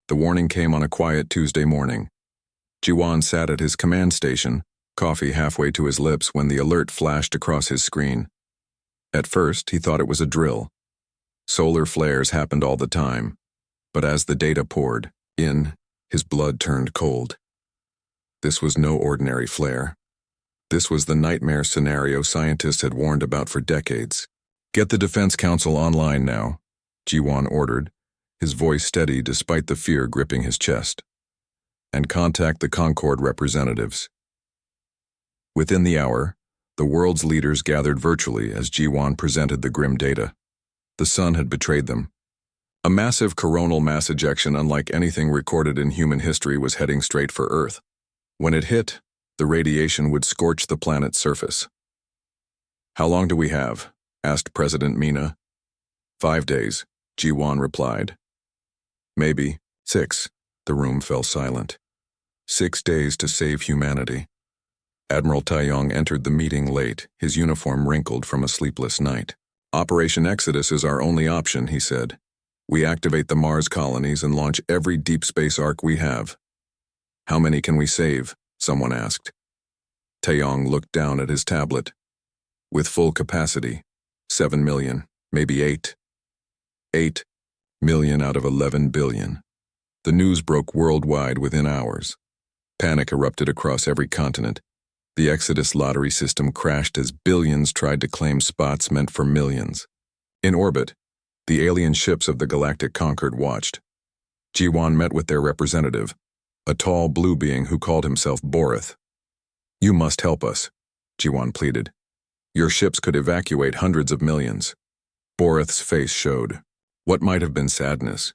The warning came on a quiet Tuesday morning. Jiwan sat at his command station, coffee halfway to his lips when the alert flashed across his screen. At first, he thought it was a drill. Solar flares happened all the time, but as the data poured in, his blood turned cold. This was no ordinary flare. This was the nightmare scenario scientists had warned about for decades. "Get the Defense Council online now," Jiwan ordered, his voice steady despite the fear gripping his chest. "And contact the Concord representatives." Within the hour, the world's leaders gathered virtually as Jiwan presented the grim data. The sun had betrayed them. A massive coronal mass ejection unlike anything recorded in human history was heading straight for Earth. When it hit, the radiation would scorch the planet's surface. "How long do we have?" asked President Mina. 5 days, Jiwan replied. "Maybe 6. The room fell silent. 6 days to save humanity. Admiral Taeyong entered the meeting late, his uniform wrinkled from a sleepless night. "Operation Exodus is our only option," he said. "We activate the Mars colonies and launch every deep space arc we have." "How many can we save?" someone asked. Taeyong looked down at his tablet. "With full capacity, 7 million, maybe 8. 8 million out of 11 billion. The news broke worldwide within hours. Panic erupted across every continent. The Exodus lottery system crashed as billions tried to claim spots meant for millions. In orbit, the alien ships of the Galactic Concord watched. Jiwan met with their representative, a tall blue being who called himself Borith. "You must help us," Jiwan pleaded. "Your ships could evacuate hundreds of millions." Borith's face showed what might have been sadness.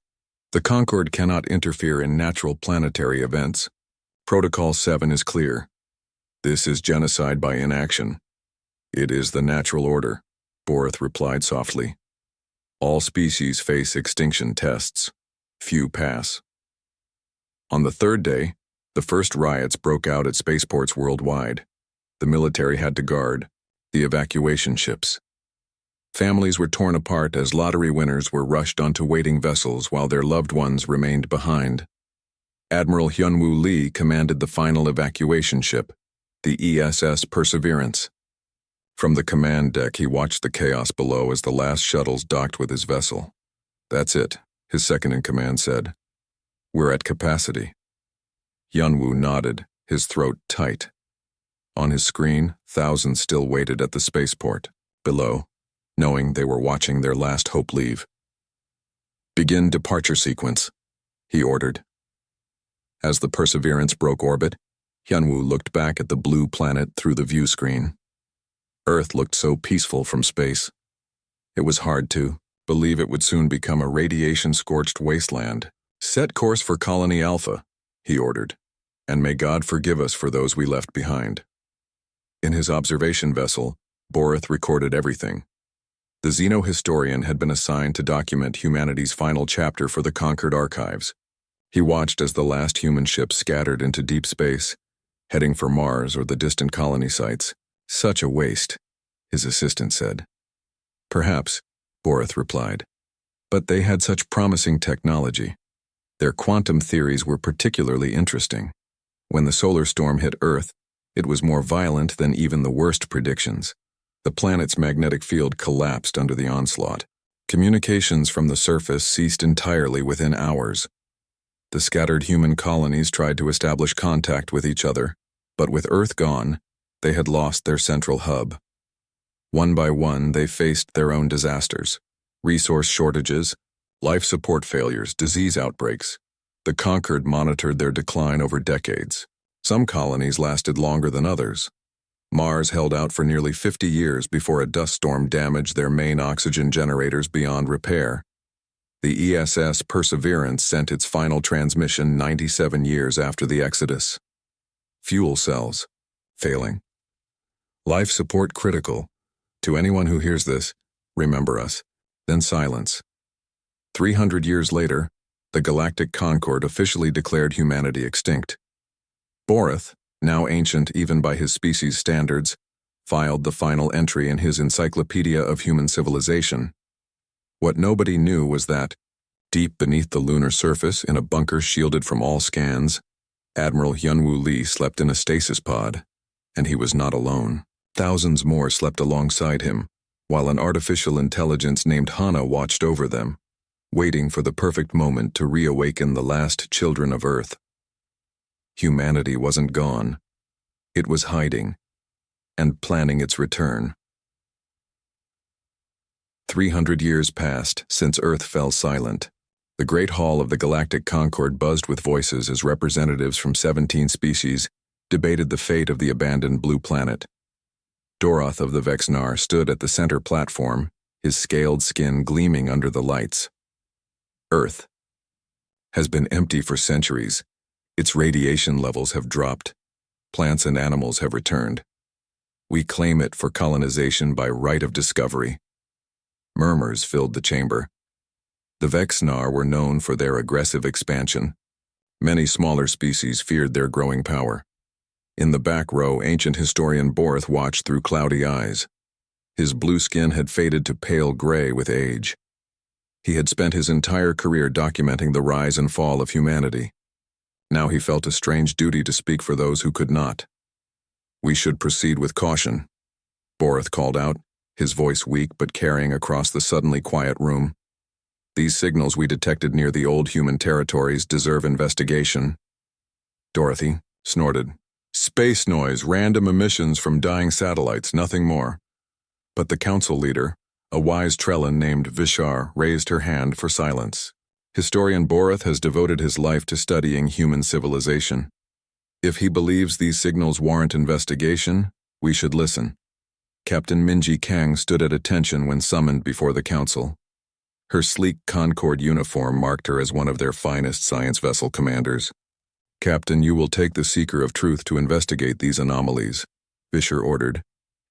"The Concord cannot interfere in natural planetary events. Protocol 7 is clear. This is genocide by inaction." "It is the natural order," Borith replied softly. "All species face extinction tests. Few pass." On the third day, the first riots broke out at spaceports worldwide. The military had to guard the evacuation ships. Families were torn apart as lottery winners were rushed onto waiting vessels while their loved ones remained behind. Admiral Hyunwoo Lee commanded the final evacuation ship, the ESS Perseverance. From the command deck, he watched the chaos below as the last shuttles docked with his vessel. "That's it," his second-in-command said. "We're at capacity." Hyunwoo nodded, his throat tight. On his screen, thousands still waited at the spaceport, below, knowing they were watching their last hope leave. "Begin departure sequence," he ordered. As the Perseverance broke orbit, Hyunwoo looked back at the blue planet through the view screen. Earth looked so peaceful from space. It was hard to believe it would soon become a radiation-scorched wasteland. "Set course for Colony Alpha," he ordered, "and may God forgive us for those we left behind." In his observation vessel, Borith recorded everything. The Xenohistorian had been assigned to document humanity's final chapter for the Concord archives. He watched as the last human ships scattered into deep space, heading for Mars or the distant colony sites. "Such a waste," his assistant said. "Perhaps," Borith replied. "But they had such promising technology. Their quantum theories were particularly interesting. When the solar storm hit Earth, it was more violent than even the worst predictions. The planet's magnetic field collapsed under the onslaught. Communications from the surface ceased entirely within hours. The scattered human colonies tried to establish contact with each other, but with Earth gone, they had lost their central hub. One by one, they faced their own disasters: resource shortages, life support failures, disease outbreaks. The Concord monitored their decline over decades. Some colonies lasted longer than others. Mars held out for nearly 50 years before a dust storm damaged their main oxygen generators beyond repair. The ESS Perseverance sent its final transmission 97 years after the Exodus. Fuel cells, failing. Life support critical. To anyone who hears this, remember us. Then silence. 300 years later, the Galactic Concord officially declared humanity extinct. Borith, now ancient even by his species' standards, filed the final entry in his Encyclopedia of Human Civilization. What nobody knew was that, Deep beneath the lunar surface, in a bunker shielded from all scans, Admiral Hyunwoo Lee slept in a stasis pod, and he was not alone. Thousands more slept alongside him, while an artificial intelligence named Hana watched over them, waiting for the perfect moment to reawaken the last children of Earth. Humanity wasn't gone. It was hiding, and planning its return. 300 years passed since Earth fell silent. The Great Hall of the Galactic Concord buzzed with voices as representatives from 17 species debated the fate of the abandoned blue planet. Doroth of the Vexnar stood at the center platform, his scaled skin gleaming under the lights. Earth has been empty for centuries. Its radiation levels have dropped. Plants and animals have returned. We claim it for colonization by right of discovery. Murmurs filled the chamber. The Vexnar were known for their aggressive expansion. Many smaller species feared their growing power. In the back row, ancient historian Borth watched through cloudy eyes. His blue skin had faded to pale gray with age. He had spent his entire career documenting the rise and fall of humanity. Now he felt a strange duty to speak for those who could not. "We should proceed with caution," Borth called out, his voice weak but carrying across the suddenly quiet room. "These signals we detected near the old human territories deserve investigation." Dorothy snorted. "Space noise, random emissions from dying satellites, nothing more." But the council leader, a wise Trellin named Vishar, raised her hand for silence. Historian Borth has devoted his life to studying human civilization. If he believes these signals warrant investigation, we should listen. Captain Minji Kang stood at attention when summoned before the council. Her sleek Concord uniform marked her as one of their finest science vessel commanders. "Captain, you will take the Seeker of Truth to investigate these anomalies," Vischer ordered.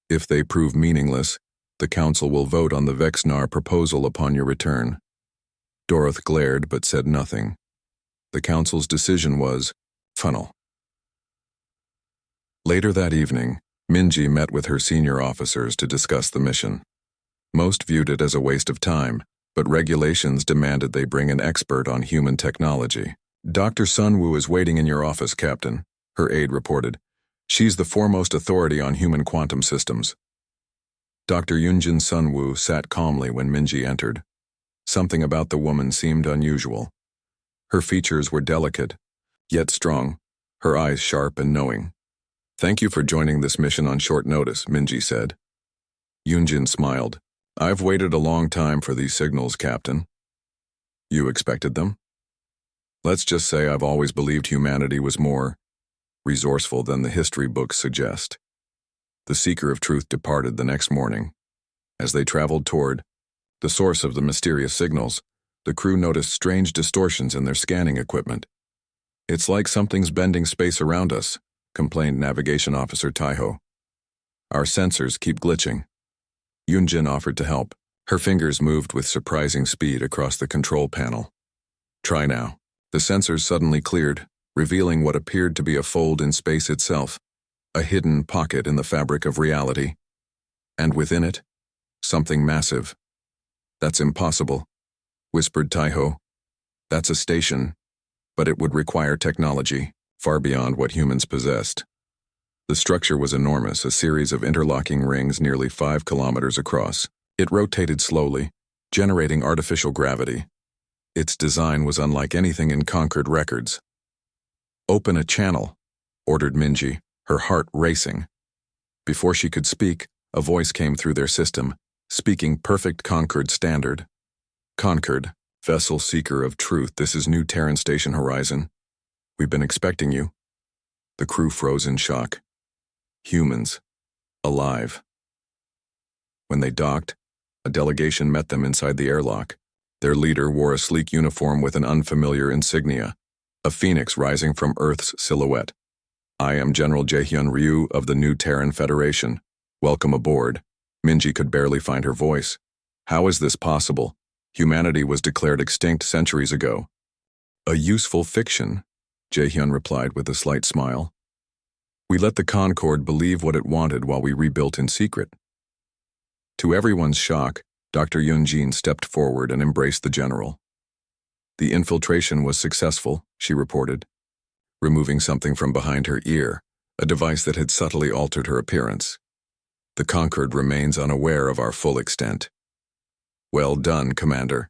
"If they prove meaningless, the council will vote on the Vexnar proposal upon your return." Doroth glared but said nothing. The council's decision was funnel. Later that evening, Minji met with her senior officers to discuss the mission. Most viewed it as a waste of time, but regulations demanded they bring an expert on human technology. "Dr. Sunwoo is waiting in your office, Captain," her aide reported. "She's the foremost authority on human quantum systems." Dr. Yunjin Sunwoo sat calmly when Minji entered. Something about the woman seemed unusual. Her features were delicate, yet strong, her eyes sharp and knowing. "Thank you for joining this mission on short notice," Minji said. Yunjin smiled. "I've waited a long time for these signals, Captain." "You expected them?" "Let's just say I've always believed humanity was more resourceful than the history books suggest." The Seeker of Truth departed the next morning. As they traveled toward the source of the mysterious signals, the crew noticed strange distortions in their scanning equipment. "It's like something's bending space around us," complained Navigation Officer Taiho. "Our sensors keep glitching." Yunjin offered to help. Her fingers moved with surprising speed across the control panel. "Try now." The sensors suddenly cleared, revealing what appeared to be a fold in space itself, a hidden pocket in the fabric of reality. And within it, something massive. "That's impossible," whispered Taiho. "That's a station, but it would require technology far beyond what humans possessed." The structure was enormous, a series of interlocking rings nearly 5 kilometers across. It rotated slowly, generating artificial gravity. Its design was unlike anything in Concord records. "Open a channel," ordered Minji, her heart racing. Before she could speak, a voice came through their system, speaking perfect Concord standard. "Concord, Vessel Seeker of Truth, this is New Terran Station Horizon. We've been expecting you." The crew froze in shock. Humans. Alive. When they docked, a delegation met them inside the airlock. Their leader wore a sleek uniform with an unfamiliar insignia, a phoenix rising from Earth's silhouette. "I am General Jaehyun Ryu of the New Terran Federation. Welcome aboard." Minji could barely find her voice. "How is this possible? Humanity was declared extinct centuries ago." "A useful fiction," Jaehyun replied with a slight smile. "We let the Concord believe what it wanted while we rebuilt in secret." To everyone's shock, Dr. Yunjin stepped forward and embraced the general. The infiltration was successful, she reported, removing something from behind her ear, a device that had subtly altered her appearance. The Conquered remains unaware of our full extent. Well done, Commander,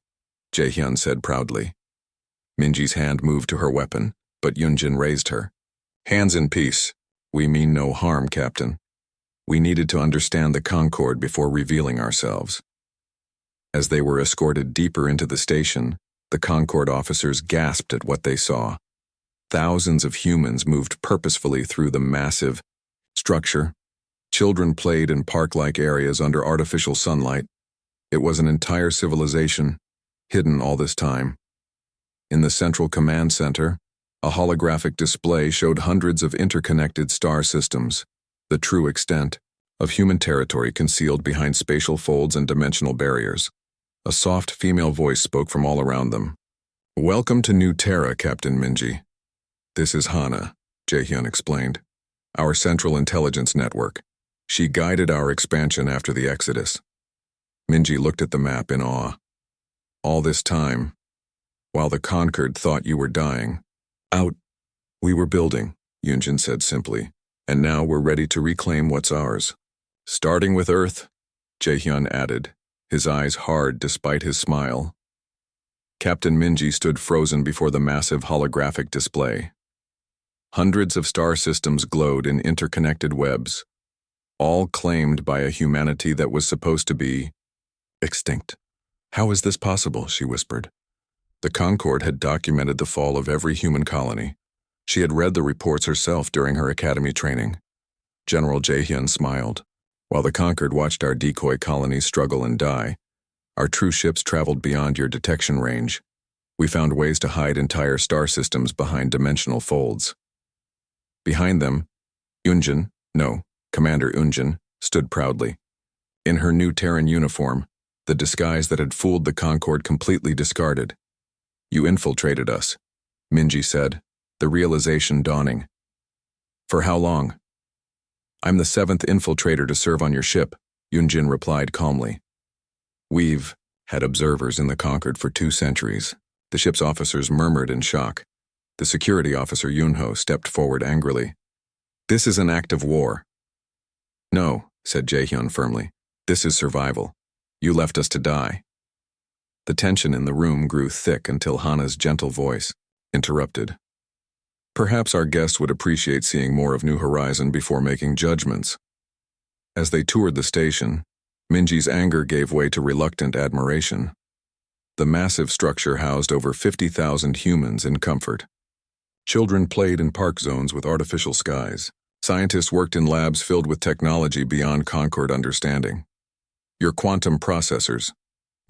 Jae-hyun said proudly. Minji's hand moved to her weapon, but Yunjin raised her. Hands in peace. We mean no harm, Captain. We needed to understand the Concord before revealing ourselves. As they were escorted deeper into the station, the Concord officers gasped at what they saw. Thousands of humans moved purposefully through the massive structure. Children played in park-like areas under artificial sunlight. It was an entire civilization, hidden all this time. In the central command center, a holographic display showed hundreds of interconnected star systems, the true extent of human territory concealed behind spatial folds and dimensional barriers. A soft female voice spoke from all around them. Welcome to New Terra, Captain Minji. This is Hana, Jae-hyun explained. Our central intelligence network. She guided our expansion after the Exodus. Minji looked at the map in awe. All this time, while the Conquered thought you were dying, we were building, Yunjin said simply, and now we're ready to reclaim what's ours. Starting with Earth, Jae-hyun added, his eyes hard despite his smile. Captain Minji stood frozen before the massive holographic display. Hundreds of star systems glowed in interconnected webs, all claimed by a humanity that was supposed to be extinct. How is this possible? She whispered. The Concord had documented the fall of every human colony. She had read the reports herself during her academy training. General Jae-hyun smiled. While the Conquered watched our decoy colonies struggle and die, our true ships traveled beyond your detection range. We found ways to hide entire star systems behind dimensional folds. Behind them, Commander Yunjin, stood proudly. In her new Terran uniform, the disguise that had fooled the Concord completely discarded. You infiltrated us, Minji said, the realization dawning. For how long? I'm the 7th infiltrator to serve on your ship, Yunjin replied calmly. We've had observers in the Concord for 2 centuries. The ship's officers murmured in shock. The security officer Yunho stepped forward angrily. This is an act of war. No, said Jae-hyun firmly. This is survival. You left us to die. The tension in the room grew thick until Hana's gentle voice interrupted. Perhaps our guest would appreciate seeing more of New Horizon before making judgments. As they toured the station, Minji's anger gave way to reluctant admiration. The massive structure housed over 50,000 humans in comfort. Children played in park zones with artificial skies. Scientists worked in labs filled with technology beyond Concord understanding. Your quantum processors,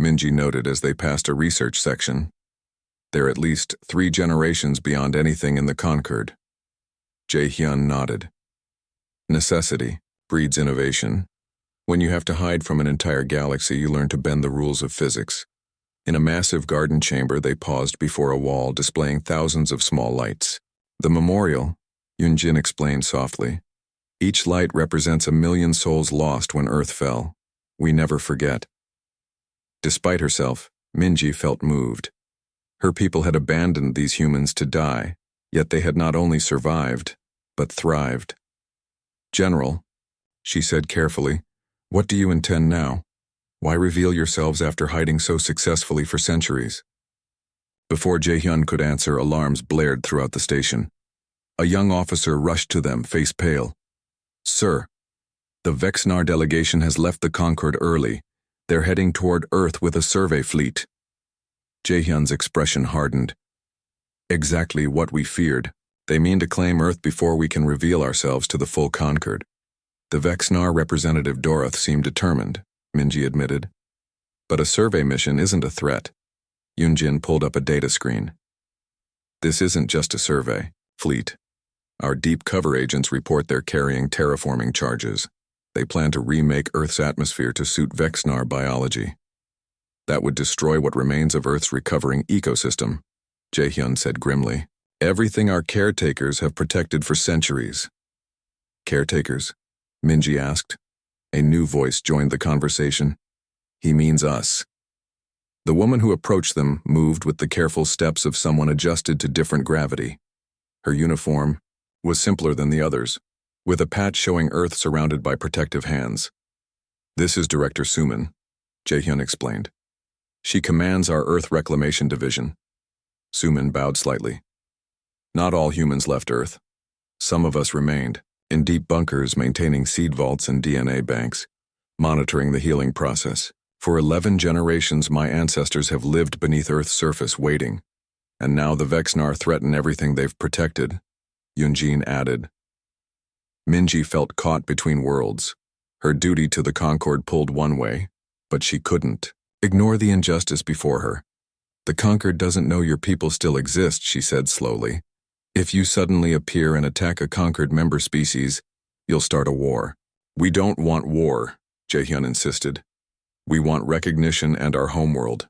Minji noted as they passed a research section. They're at least 3 generations beyond anything in the Concord. Jae-hyun nodded. Necessity breeds innovation. When you have to hide from an entire galaxy, you learn to bend the rules of physics. In a massive garden chamber, they paused before a wall displaying thousands of small lights. The memorial, Yunjin explained softly. Each light represents 1,000,000 souls lost when Earth fell. We never forget. Despite herself, Minji felt moved. Her people had abandoned these humans to die, yet they had not only survived, but thrived. General, she said carefully, what do you intend now? Why reveal yourselves after hiding so successfully for centuries? Before Jae-hyun could answer, alarms blared throughout the station. A young officer rushed to them, face pale. Sir, the Vexnar delegation has left the Concord early. They're heading toward Earth with a survey fleet. Jae-hyun's expression hardened. Exactly what we feared. They mean to claim Earth before we can reveal ourselves to the full Concord. The Vexnar representative Doroth seemed determined, Minji admitted. But a survey mission isn't a threat. Yunjin pulled up a data screen. This isn't just a survey, fleet. Our deep cover agents report they're carrying terraforming charges. They plan to remake Earth's atmosphere to suit Vexnar biology. That would destroy what remains of Earth's recovering ecosystem, Jae-hyun said grimly. Everything our caretakers have protected for centuries. Caretakers? Minji asked. A new voice joined the conversation. He means us. The woman who approached them moved with the careful steps of someone adjusted to different gravity. Her uniform was simpler than the others, with a patch showing Earth surrounded by protective hands. "This is Director Suman," Jae-hyun explained. "She commands our Earth Reclamation Division." Suman bowed slightly. "Not all humans left Earth. Some of us remained, in deep bunkers maintaining seed vaults and DNA banks, monitoring the healing process. For 11 generations my ancestors have lived beneath Earth's surface waiting, and now the Vexnar threaten everything they've protected," Yunjin added. Minji felt caught between worlds. Her duty to the Concord pulled one way, but she couldn't ignore the injustice before her. "The Conquered doesn't know your people still exist," she said slowly. "If you suddenly appear and attack a Conquered member species, you'll start a war." "We don't want war," Jae-hyun insisted. "We want recognition and our homeworld."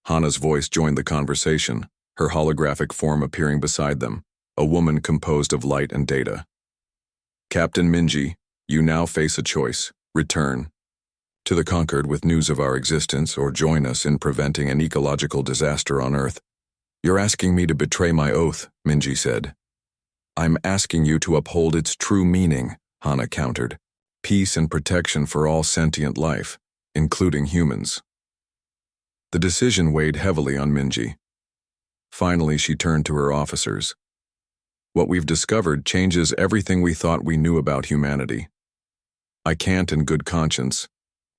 Hana's voice joined the conversation, her holographic form appearing beside them, a woman composed of light and data. "Captain Minji, you now face a choice. Return to the Conquered with news of our existence or join us in preventing an ecological disaster on Earth." "You're asking me to betray my oath," Minji said. "I'm asking you to uphold its true meaning," Hana countered. "Peace and protection for all sentient life, including humans." The decision weighed heavily on Minji. Finally, she turned to her officers. "What we've discovered changes everything we thought we knew about humanity. I can't, in good conscience,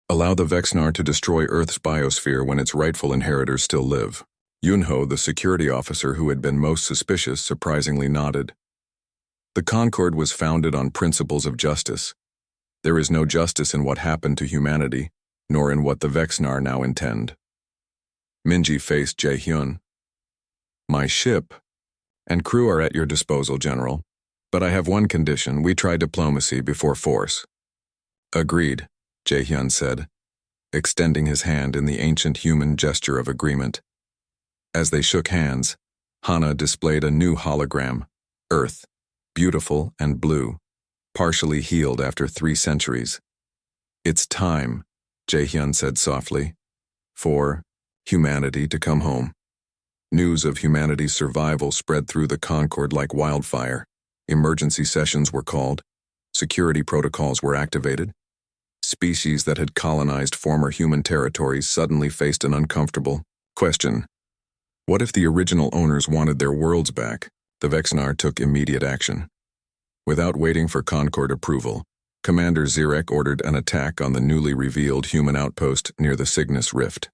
allow the Vexnar to destroy Earth's biosphere when its rightful inheritors still live." Yunho, the security officer who had been most suspicious, surprisingly nodded. "The Concord was founded on principles of justice. There is no justice in what happened to humanity, nor in what the Vexnar now intend." Minji faced Jae-hyun. "My ship and crew are at your disposal, General. But I have one condition: we try diplomacy before force." "Agreed," Jae-hyun said, extending his hand in the ancient human gesture of agreement. As they shook hands, Hana displayed a new hologram, Earth, beautiful and blue, partially healed after 3 centuries. "It's time," Jae-hyun said softly, "for humanity to come home." News of humanity's survival spread through the Concord like wildfire. Emergency sessions were called. Security protocols were activated. Species that had colonized former human territories suddenly faced an uncomfortable question. What if the original owners wanted their worlds back? The Vexnar took immediate action. Without waiting for Concord approval, Commander Zirek ordered an attack on the newly revealed human outpost near the Cygnus Rift.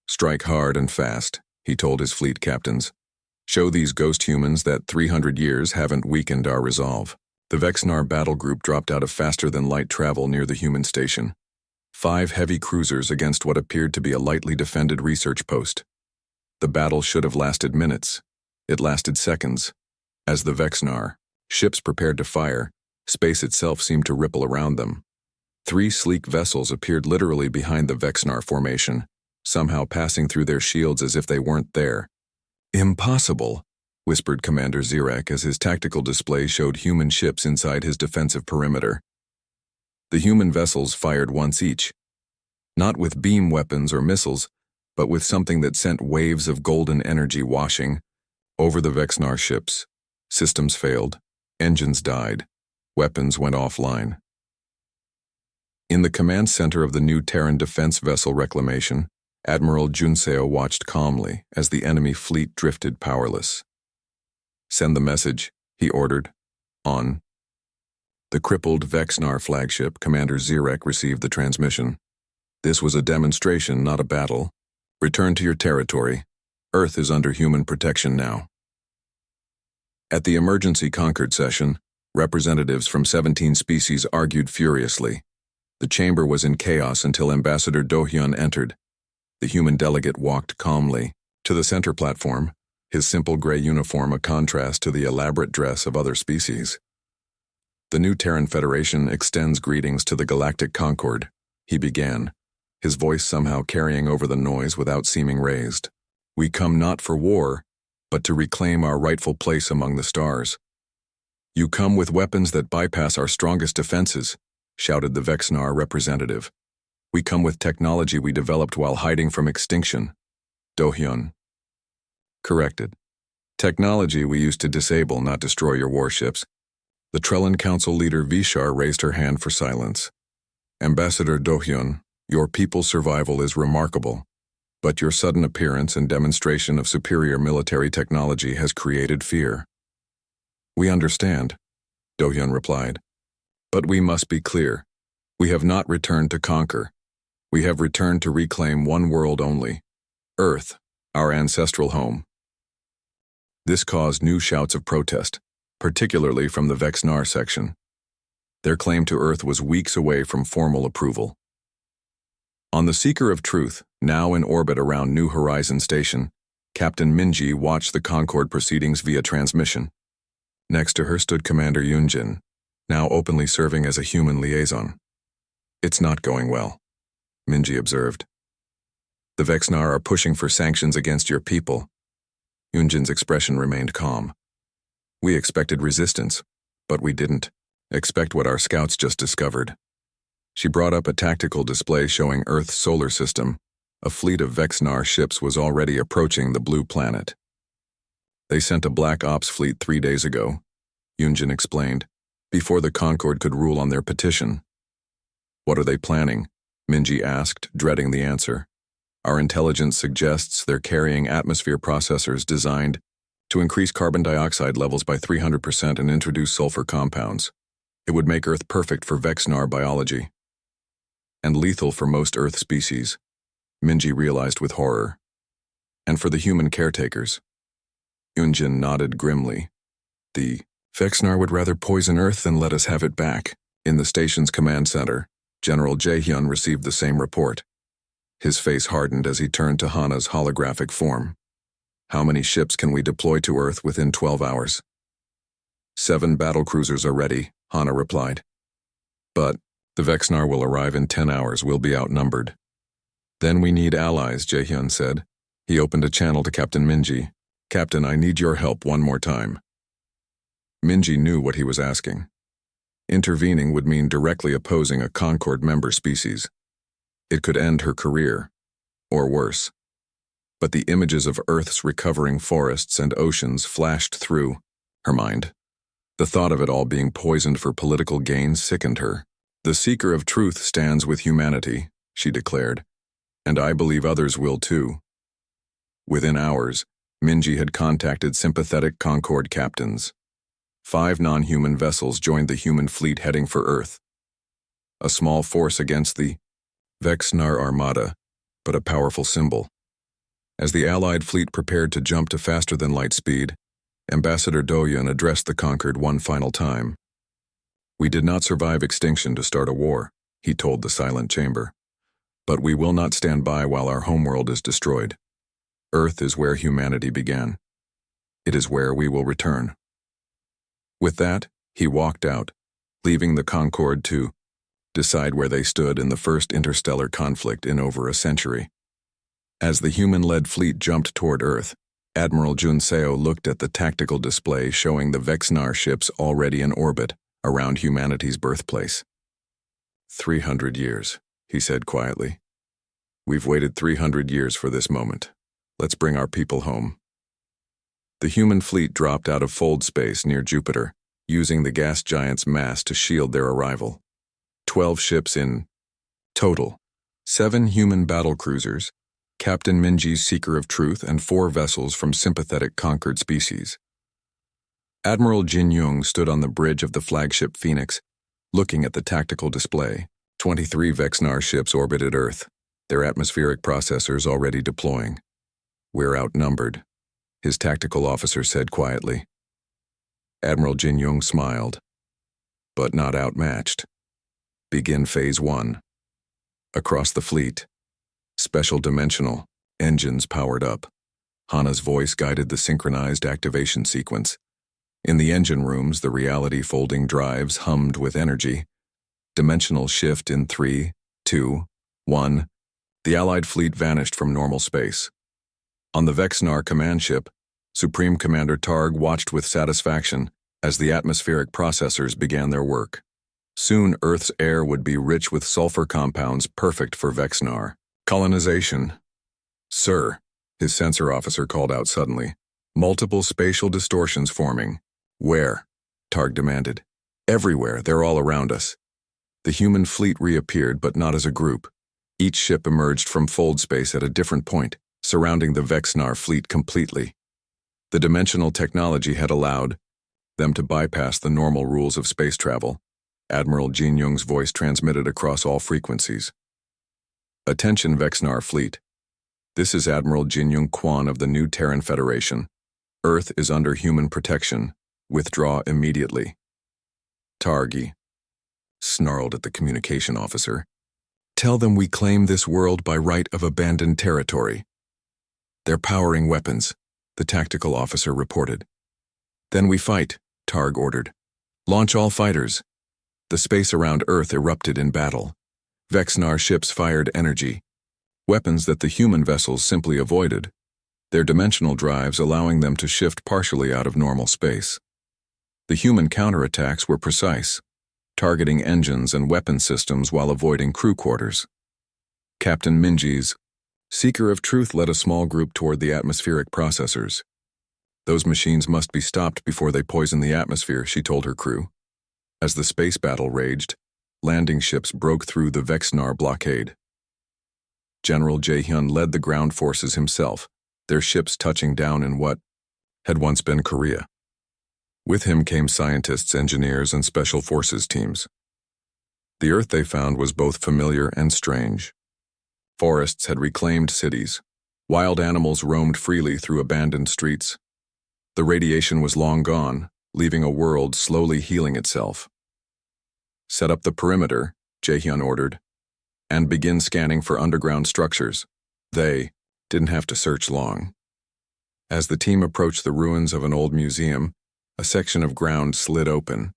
"Strike hard and fast," he told his fleet captains. "Show these ghost humans that 300 years haven't weakened our resolve." The Vexnar battle group dropped out of faster-than-light travel near the human station. 5 heavy cruisers against what appeared to be a lightly defended research post. The battle should have lasted minutes. It lasted seconds. As the Vexnar ships prepared to fire, space itself seemed to ripple around them. 3 sleek vessels appeared literally behind the Vexnar formation, somehow passing through their shields as if they weren't there. "Impossible," whispered Commander Zirek as his tactical display showed human ships inside his defensive perimeter. The human vessels fired once each, not with beam weapons or missiles, but with something that sent waves of golden energy washing over the Vexnar ships. Systems failed, engines died, weapons went offline. In the command center of the new Terran defense vessel reclamation, Admiral Junseo watched calmly as the enemy fleet drifted powerless. "Send the message," he ordered. "On." The crippled Vexnar flagship, Commander Zirek, received the transmission. "This was a demonstration, not a battle. Return to your territory. Earth is under human protection now." At the emergency Concord session, representatives from 17 species argued furiously. The chamber was in chaos until Ambassador Do-hyun entered. The human delegate walked calmly to the center platform, his simple gray uniform a contrast to the elaborate dress of other species. "The new Terran Federation extends greetings to the Galactic Concord," he began, his voice somehow carrying over the noise without seeming raised. "We come not for war, but to reclaim our rightful place among the stars." "You come with weapons that bypass our strongest defenses," shouted the Vexnar representative. "We come with technology we developed while hiding from extinction." Do-hyun corrected. Technology we used to disable, not destroy your warships. The Trellin Council leader Vishar raised her hand for silence. Ambassador Do-hyun, your people's survival is remarkable, but your sudden appearance and demonstration of superior military technology has created fear. We understand, Do-hyun replied. But we must be clear. We have not returned to conquer. We have returned to reclaim one world only, Earth, our ancestral home. This caused new shouts of protest, particularly from the Vexnar section. Their claim to Earth was weeks away from formal approval. On the Seeker of Truth, now in orbit around New Horizon Station, Captain Minji watched the Concorde proceedings via transmission. Next to her stood Commander Yoonjin, now openly serving as a human liaison. It's not going well, Minji observed. The Vexnar are pushing for sanctions against your people. Yoonjin's expression remained calm. We expected resistance, but we didn't expect what our scouts just discovered. She brought up a tactical display showing Earth's solar system. A fleet of Vexnar ships was already approaching the blue planet. They sent a Black Ops fleet 3 days ago, Yoonjin explained, before the Concorde could rule on their petition. What are they planning? Minji asked, dreading the answer. Our intelligence suggests they're carrying atmosphere processors designed to increase carbon dioxide levels by 300% and introduce sulfur compounds. It would make Earth perfect for Vexnar biology. And lethal for most Earth species, Minji realized with horror. And for the human caretakers. Yoonjin nodded grimly. The Vexnar would rather poison Earth than let us have it back. In the station's command center, General Jae-hyun received the same report. His face hardened as he turned to Hana's holographic form. How many ships can we deploy to Earth within 12 hours? 7 battlecruisers are ready, Hana replied. But the Vexnar will arrive in 10 hours. We'll be outnumbered. Then we need allies, Jae-hyun said. He opened a channel to Captain Minji. Captain, I need your help one more time. Minji knew what he was asking. Intervening would mean directly opposing a Concorde member species. It could end her career, or worse. But the images of Earth's recovering forests and oceans flashed through her mind. The thought of it all being poisoned for political gain sickened her. The Seeker of Truth stands with humanity, she declared, and I believe others will too. Within hours, Minji had contacted sympathetic Concorde captains. 5 non-human vessels joined the human fleet heading for Earth. A small force against the Vexnar Armada, but a powerful symbol. As the Allied fleet prepared to jump to faster-than-light speed, Ambassador Do-hyun addressed the conquered one final time. We did not survive extinction to start a war, he told the silent chamber. But we will not stand by while our homeworld is destroyed. Earth is where humanity began. It is where we will return. With that, he walked out, leaving the Concorde to decide where they stood in the first interstellar conflict in over a century. As the human-led fleet jumped toward Earth, Admiral Jun Seo looked at the tactical display showing the Vexnar ships already in orbit around humanity's birthplace. 300 years, he said quietly. We've waited 300 years for this moment. Let's bring our people home. The human fleet dropped out of fold space near Jupiter, using the gas giant's mass to shield their arrival. 12 ships in total, 7 human battlecruisers, Captain Minji's Seeker of Truth, and 4 vessels from sympathetic conquered species. Admiral Jin Young stood on the bridge of the flagship Phoenix, looking at the tactical display. 23 Vexnar ships orbited Earth, their atmospheric processors already deploying. We're outnumbered, his tactical officer said quietly. Admiral Jin Young smiled, but not outmatched. Begin Phase 1. Across the fleet, special dimensional, engines powered up. Hana's voice guided the synchronized activation sequence. In the engine rooms, the reality-folding drives hummed with energy. Dimensional shift in 3, 2, 1. The Allied fleet vanished from normal space. On the Vexnar command ship, Supreme Commander Targ watched with satisfaction as the atmospheric processors began their work. Soon Earth's air would be rich with sulfur compounds perfect for Vexnar colonization. Sir, His sensor officer called out suddenly. Multiple spatial distortions forming. Where? Targ demanded. Everywhere, they're all around us. The human fleet reappeared, but not as a group. Each ship emerged from fold space at a different point, surrounding the Vexnar fleet completely. The dimensional technology had allowed them to bypass the normal rules of space travel. Admiral Jin Young's voice transmitted across all frequencies. Attention Vexnar fleet. This is Admiral Jin Young Quan of the New Terran Federation. Earth is under human protection. Withdraw immediately. Targi snarled at the communication officer. Tell them we claim this world by right of abandoned territory. They're powering weapons, the tactical officer reported. Then we fight, Targ ordered. Launch all fighters. The space around Earth erupted in battle. Vexnar ships fired energy, weapons that the human vessels simply avoided, their dimensional drives allowing them to shift partially out of normal space. The human counterattacks were precise, targeting engines and weapon systems while avoiding crew quarters. Captain Minji's Seeker of Truth led a small group toward the atmospheric processors. Those machines must be stopped before they poison the atmosphere, she told her crew. As the space battle raged, landing ships broke through the Vexnar blockade. General Jae-hyun led the ground forces himself, their ships touching down in what had once been Korea. With him came scientists, engineers, and special forces teams. The Earth they found was both familiar and strange. Forests had reclaimed cities. Wild animals roamed freely through abandoned streets. The radiation was long gone, leaving a world slowly healing itself. Set up the perimeter, Jae-hyun ordered, and begin scanning for underground structures. They didn't have to search long. As the team approached the ruins of an old museum, a section of ground slid open.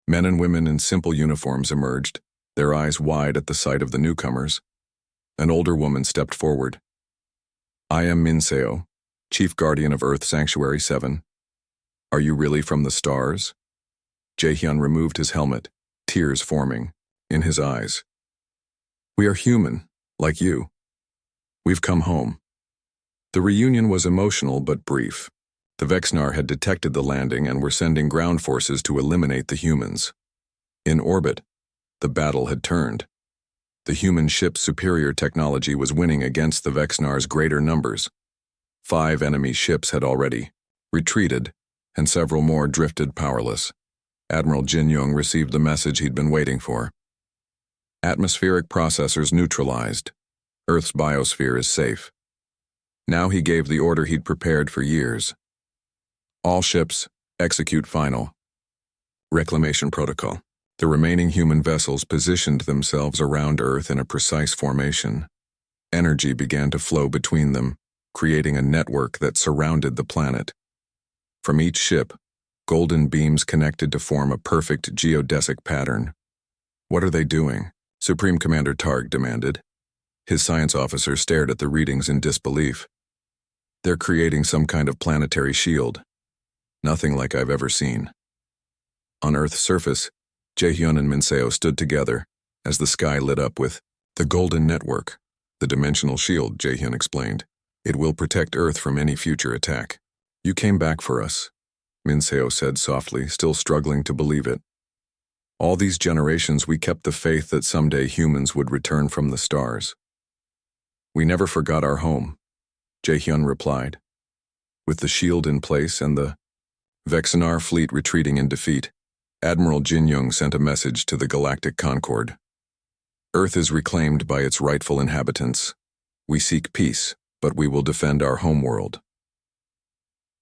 Men and women in simple uniforms emerged, their eyes wide at the sight of the newcomers. An older woman stepped forward. I am Minseo, Chief Guardian of Earth Sanctuary 7. Are you really from the stars? Jae-hyun removed his helmet, tears forming in his eyes. We are human, like you. We've come home. The reunion was emotional but brief. The Vexnar had detected the landing and were sending ground forces to eliminate the humans. In orbit, the battle had turned. The human ship's superior technology was winning against the Vexnar's greater numbers. 5 enemy ships had already retreated, and several more drifted powerless. Admiral Jin Young received the message he'd been waiting for. Atmospheric processors neutralized. Earth's biosphere is safe. Now he gave the order he'd prepared for years. All ships, execute final reclamation protocol. The remaining human vessels positioned themselves around Earth in a precise formation. Energy began to flow between them, creating a network that surrounded the planet. From each ship, golden beams connected to form a perfect geodesic pattern. What are they doing? Supreme Commander Targ demanded. His science officer stared at the readings in disbelief. They're creating some kind of planetary shield. Nothing like I've ever seen. On Earth's surface, Jae-hyun and Minseo stood together as the sky lit up with the golden network. The dimensional shield, Jae-hyun explained. It will protect Earth from any future attack. You came back for us, Minseo said softly, still struggling to believe it. All these generations we kept the faith that someday humans would return from the stars. We never forgot our home, Jae-hyun replied. With the shield in place and the Vexnar fleet retreating in defeat, Admiral Jin Young sent a message to the Galactic Concord. Earth is reclaimed by its rightful inhabitants. We seek peace, but we will defend our homeworld.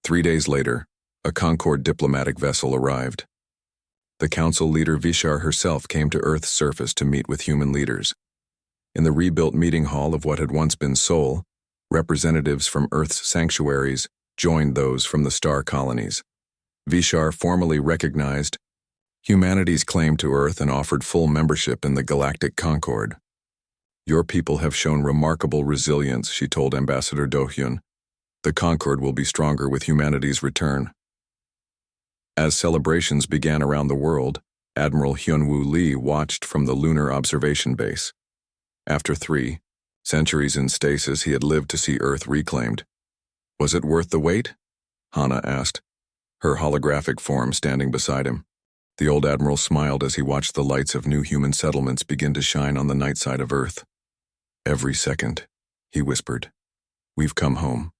3 days later, a Concord diplomatic vessel arrived. The council leader Vishar herself came to Earth's surface to meet with human leaders. In the rebuilt meeting hall of what had once been Seoul, representatives from Earth's sanctuaries joined those from the star colonies. Vishar formally recognized humanity's claim to Earth and offered full membership in the Galactic Concord. Your people have shown remarkable resilience, she told Ambassador Do-hyun. The Concord will be stronger with humanity's return. As celebrations began around the world, Admiral Hyun-woo Lee watched from the lunar observation base. After 3 centuries in stasis, he had lived to see Earth reclaimed. Was it worth the wait? Hana asked, her holographic form standing beside him. The old admiral smiled as he watched the lights of new human settlements begin to shine on the night side of Earth. Every second, he whispered, we've come home.